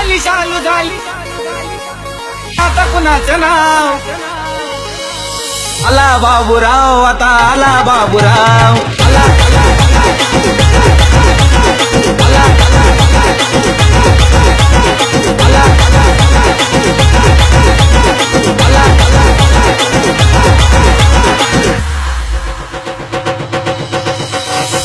झाली चालू झाली आता कुणाचं नाव आला बाबूराव आता आला बाबूराव आला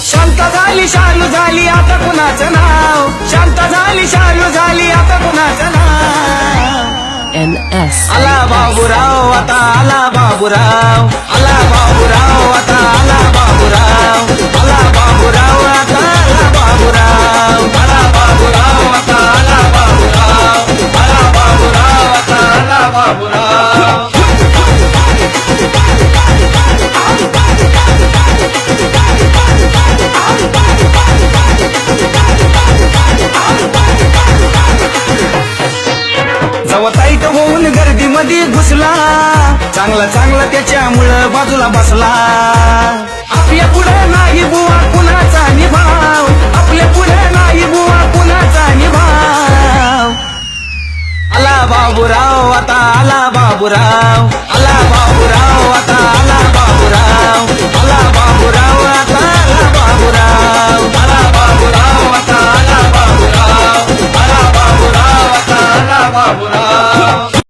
शांत झाली चालू झाली आता कुणाचं नाव शांत झाली चालू झाली आता कुणाचं नाव NS आला बाबूराव आता आला बाबूराव आला बाबूराव आता आला बाबूराव आला बाबूराव आता आला बाबूराव आला बाबूराव आता आला बाबूराव आला बाबूराव आता आला बाबूराव जवताईत होऊन गर्दीमध्ये घुसला चांगला चांगला त्याच्यामुळं बाजूला बसला आपल्या पुढे नाही बुवा कुणाचा निभाव आपल्या पुढे नाही बुवा कुणाचा निभाव आला बाबूराव आता आला बाबूराव